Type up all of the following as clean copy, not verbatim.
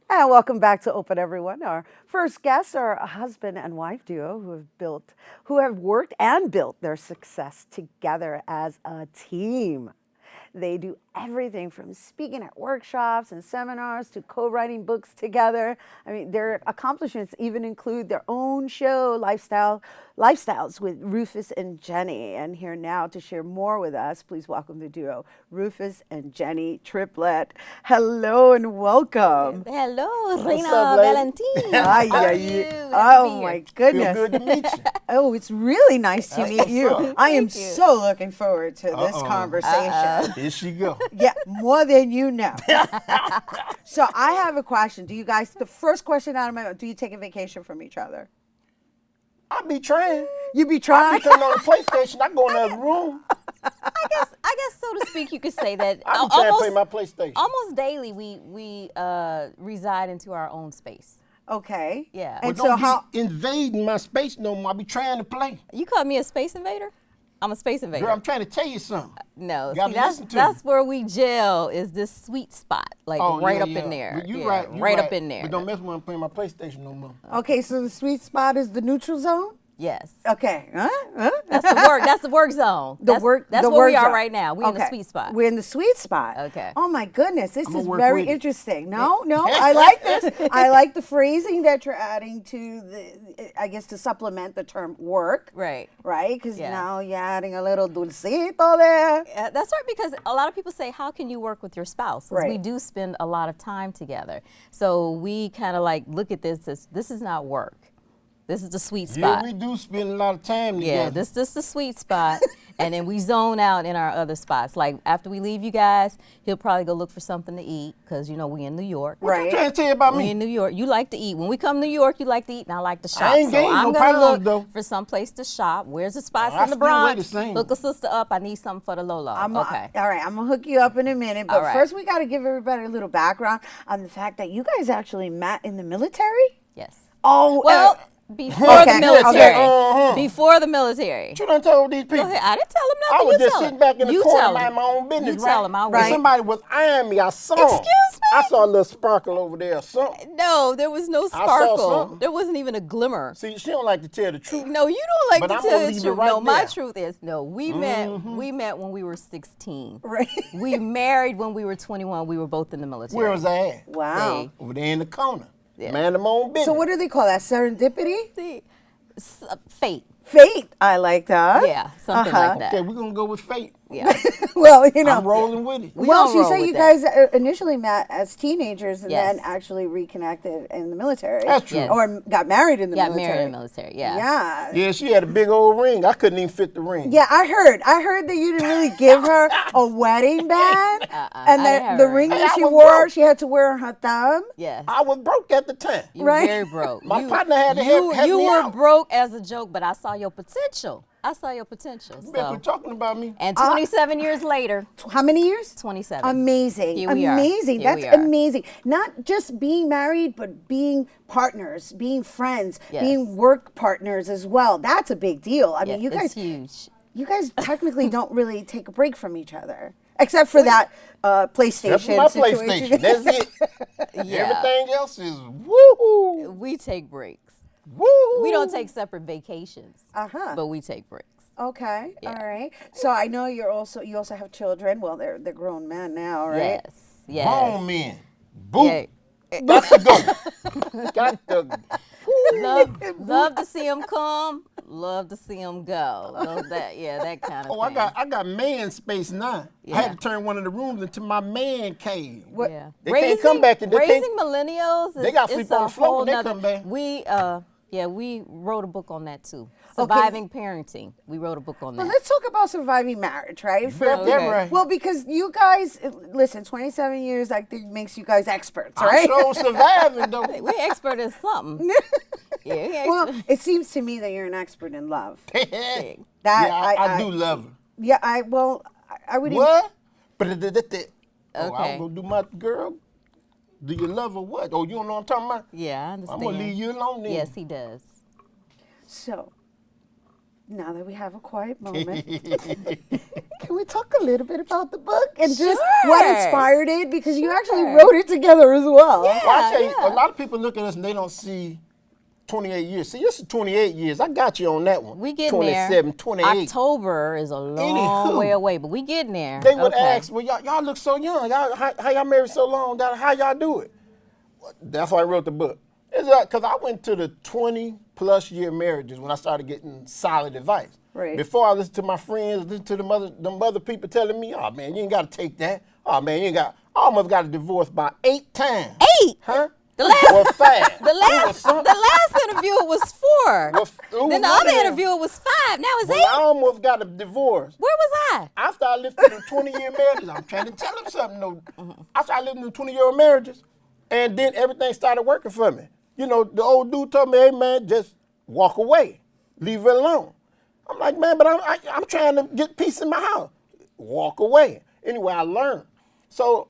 And welcome back to Open Everyone. Our first guests are a husband and wife duo who have worked and built their success together as a team. They do everything from speaking at workshops and seminars to co-writing books together. I mean, their accomplishments even include their own show, Lifestyles with Rufus and Jenny. And here now to share more with us, please welcome the duo, Rufus and Jenny Triplet. Hello and welcome. Hello, What's Rhina up, lady? Valentine. Ay, How are ay, you? ay. Good to Oh be my here. Feel goodness. good to meet you. Oh, it's really nice to meet what's you. up. I am Thank you. so looking forward to this Uh-oh. conversation. Here she go. Yeah, more than you know. So I have a question. Do you guys, the first question out of my mouth, do you take a vacation from each other? I be trying. You be I trying? be turning on the PlayStation. I go in the other room. I guess, so to speak, you could say that I be trying to play my PlayStation. almost daily we reside into our own space. Okay. Yeah. And But so don't how, be invading my space no more. I be trying to play. You call me a space invader? I'm a space invader. Girl, I'm trying to tell you something. No, You gotta see, listen to that's me. where we gel is this sweet spot, like right yeah, up yeah. in there. But you Yeah, right. You right up in there. But don't mess with me. I'm playing my PlayStation no more. okay, so the sweet spot is the neutral zone? Yes. Okay. Huh? That's the work. That's the work zone. That's where we are right now. We're in the sweet spot. We're in the sweet spot. Okay. Oh my goodness, this I'ma is work very with it. interesting. No, I like this. I like the phrasing that you're adding to the, I guess, to supplement the term work. Right. Right? Because Yeah. now you're adding a little dulcito there. That's right, because a lot of people say, how can you work with your spouse? 'Cause we Right. do spend a lot of time together. So we kind of like look at this as this is not work. This is the sweet Yeah, spot. we do spend a lot of time together. Yeah, this the sweet spot. And then we zone out in our other spots. Like after we leave you guys, he'll probably go look for something to eat because, you know, we in New York. What you Right. trying to tell you about We me? in New York. You like to eat. When we come to New York, you like to eat, and I like to shop. ain't so gained I'm no gonna pounds, look though. for some place to shop. Where's the spots I in the still weigh the Bronx? same. Hook a sister up. I need something for the Lolo. Okay. All right, I'm gonna hook you up in a minute, but All right. first we got to give everybody a little background on the fact that you guys actually met in the military. Yes. Oh, Well, before Okay, the military. okay. Before the military. What you done told these people? Go ahead. I didn't tell him I nothing. was You just tell sitting him. back in the You corner tell minding him. my own business, You right? tell him. I And wait. somebody was eyeing me. I saw him. Excuse me? I saw a little sparkle over there or something. No, there was no saw sparkle. something. There wasn't even a glimmer. See, she don't like to tell the truth. No, you don't like But to I'm tell gonna the leave it truth. right No, my there. truth is no. We met when we were 16. Right. We married when we were 21. We were both in the military. Where was I at? Wow. Hey. Over there in the corner. Yeah. Man, my own business. So what do they call that? Serendipity? See, fate. Fate. I like that. Yeah, something Uh-huh. like that. Okay, we're going to go with fate. Yeah. Well, you know. I'm rolling with it. We Well, all she roll said with you that. guys initially met as teenagers and Yes. then actually reconnected in the military. That's true. Yes. Or got married in the Got military. married in the military. Yeah. Yeah. Yeah, she had a big old ring. I couldn't even fit the ring. Yeah, I heard that you didn't really give her a wedding band, and I didn't that have the a ring ring. that Hey, she I was wore, broke. she had to wear on her thumb. Yes. I was broke at the time. You Right. were very broke. My partner had to help You me were out. broke as a joke, but I saw your potential. I saw your potential. You better So. quit talking about me. And 27 years later, How many years? 27. Amazing. Here we are. Amazing. Here That's we are. amazing. Not just being married, but being partners, being friends, Yes. being work partners as well. That's a big deal. I Yeah, mean, it's huge. you guys technically don't really take a break from each other, except for that PlayStation That's my situation. PlayStation. That's it. Yeah. Everything else is woo-hoo. We take breaks. Woo-hoo. We don't take separate vacations, Uh-huh. but we take breaks. Okay. Yeah. All right. So I know you also have children. Well, they're grown men now, right? Yes. Yes. Grown men. Boo. Yeah. Got to go. Got to Love to see them come. Love to see them go. That kind of Oh, thing. I got man space now. I had to turn one of the rooms into my man cave. Yeah. They can't come back and they can't- raising millennials. They got sleep it's on a the floor whole when they nother- come back. We wrote a book on that too. Surviving parenting. We wrote a book on that. Well, let's talk about surviving marriage, right? bet that Okay. right. Well, because you guys, listen, 27 years, I think makes you guys experts, I'm right? sure surviving though. We expert at something. Yeah, we expert. Well, it seems to me that you're an expert in love. Yeah, That I do love her. Yeah, I would. What? But Okay. I'm gonna do my girl. Do you love her what? Oh, you don't know what I'm talking about? Yeah, I I'm understand. gonna leave you alone then. Yes, he does. So, now that we have a quiet moment, can we talk a little bit about the book and just what inspired it? Because you actually wrote it together as well. Well, I tell you, a lot of people look at us and they don't see 28 years. See, this is 28 years. I got you on that one. We getting 27, 28. October is a long way away, but we getting there. They would ask, well, y'all look so young. How y'all married so long? How y'all do it? That's why I wrote the book. It's because I went to the 20-plus year marriages when I started getting solid advice. Right. Before I listened to my friends, listened to them other people telling me, oh, man, you ain't got to take that. Oh, man, you ain't got. I almost got a divorce by 8 times. 8? Huh? The last, or 5. the last interview was 4. Then the other interview was 5. Now it's 8. I almost got a divorce. Where was I? After I lived through them 20-year marriages, I'm trying to tell them something though. After I lived in 20-year marriages, and then everything started working for me. You know, the old dude told me, hey man, just walk away. Leave it alone. I'm like, man, but I'm trying to get peace in my house. Walk away. Anyway, I learned. So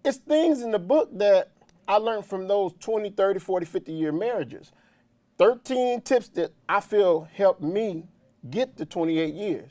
it's things in the book that I learned from those 20, 30, 40, 50-year marriages. 13 tips that I feel helped me get to 28 years.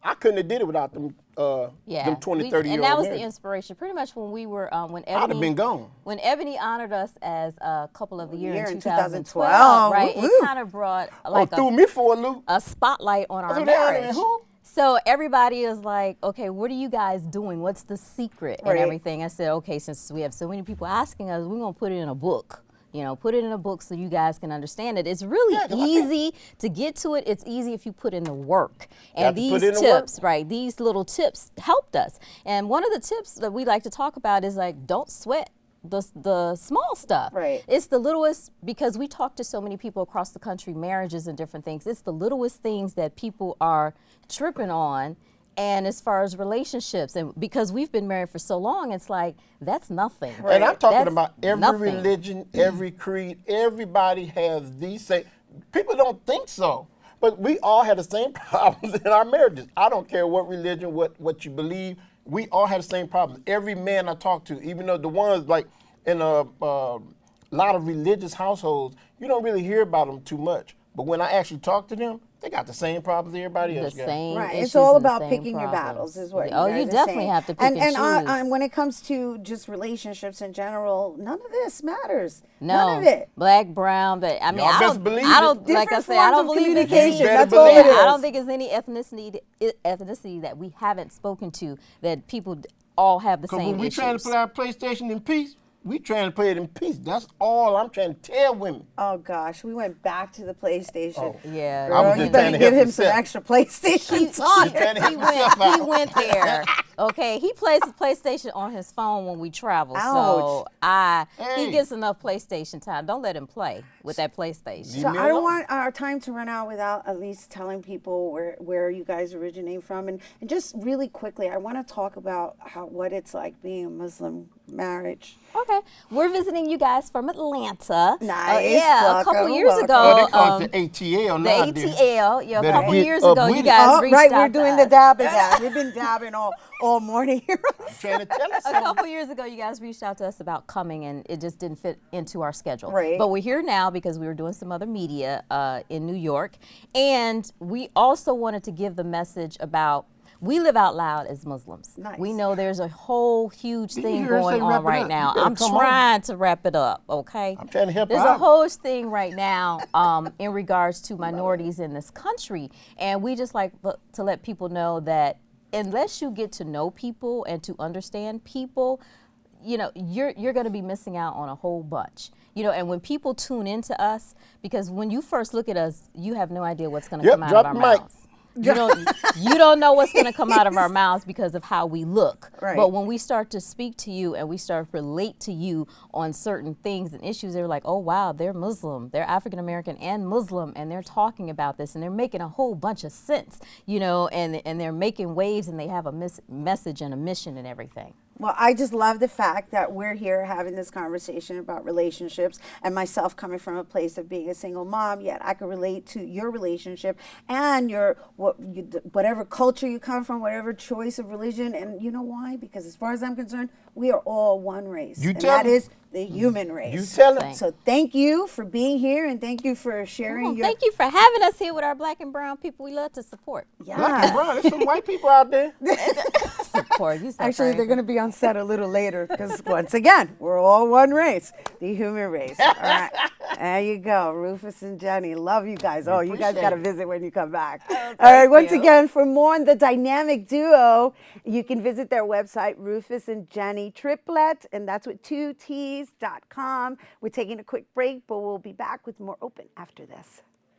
I couldn't have did it without them, them 20, 30-year-old marriages. And that was the inspiration. Pretty much when we were, when Ebony, I'd have been gone. When Ebony honored us as a couple of the year in 2012, right? Woo. It kind of brought like threw me for a loop. a spotlight on our Who? marriage. So everybody is like, okay, what are you guys doing? What's the secret and everything? I said, okay, since we have so many people asking us, we're going to put it in a book. You know, put it in a book so you guys can understand it. It's really easy to get to it. It's easy if you put in the work. And these tips, right, these little tips helped us. And one of the tips that we like to talk about is like, don't sweat the small stuff. Right. It's the littlest, because we talk to so many people across the country, marriages and different things. It's the littlest things that people are tripping on. And as far as relationships, and because we've been married for so long, it's like, that's nothing. Right. And I'm talking that's about every religion, every creed, everybody has these same, people don't think so, but we all have the same problems in our marriages. I don't care what religion, what you believe, we all have the same problems. Every man I talk to, even though the ones like in a lot of religious households, you don't really hear about them too much. But when I actually talk to them, they got the same problems everybody else got. Right. It's all about picking your battles, is what you guys you are definitely saying. have to pick and choose. And when it comes to just relationships in general, none of this matters. No, none of it. Black, brown, but I mean, I don't believe like I Different said, I don't forms of believe in communication. any. That's all it is. I don't think it's any ethnicity that we haven't spoken to that people all have the same When we issues. trying to put our PlayStation in peace, we trying to play it in peace. That's all I'm trying to tell women. Oh gosh, we went back to the PlayStation. Yeah, Girl, you better give him some extra PlayStation time. He went there. Okay, he plays the PlayStation on his phone when we travel. Ouch. So he gets enough PlayStation time. Don't let him play with that PlayStation. So I don't want our time to run out without at least telling people where you guys originate from, and just really quickly, I want to talk about what it's like being a Muslim marriage. Okay, we're visiting you guys from Atlanta. Nice. Yeah, a couple Welcome, years welcome. ago. They call it the ATL now. The ATL. Yeah, a couple get years up ago, with you it. guys reached Right, out we're to doing us. the dabbing now. We've been dabbing all morning here. Trying to tell us A something. couple years ago, you guys reached out to us about coming, and it just didn't fit into our schedule. Right. But we're here now because we were doing some other media in New York, and we also wanted to give the message about we live out loud as Muslims. Nice. We know there's a whole huge you thing hear her say going wrap on it right up? now. You better I'm come trying to wrap it up, okay? I'm trying to help There's her a out. whole thing right now in regards to minorities in this country, and we just like to let people know that unless you get to know people and to understand people, you know, you're going to be missing out on a whole bunch. You know, and when people tune into us, because when you first look at us, you have no idea what's going to come out of our mouths. You don't know what's going to come out of our mouths because of how we look. Right. But when we start to speak to you and we start to relate to you on certain things and issues, they're like, oh, wow, they're Muslim. They're African-American and Muslim, and they're talking about this, and they're making a whole bunch of sense, you know, and they're making waves, and they have a message and a mission and everything. Well, I just love the fact that we're here having this conversation about relationships, and myself coming from a place of being a single mom, yet I can relate to your relationship and whatever culture you come from, whatever choice of religion. And you know why? Because as far as I'm concerned, we are all one race, You and tell that 'em. is the human race. You tell him. So thank you for being here, and thank you for sharing your. Thank you for having us here with our black and brown people we love to support. Yeah. Black and brown, there's some white people out there. Support. You so Actually, they're crazy. going to be on set a little later because, once again, we're all one race, the human race. All right. There you go. Rufus and Jenny. Love you guys. Oh, you guys appreciate got to it. visit when you come back. All right. Once again, for more on the dynamic duo, you can visit their website, Rufus and Jenny Triplet, and that's with 2Ts.com. We're taking a quick break, but we'll be back with more Open after this.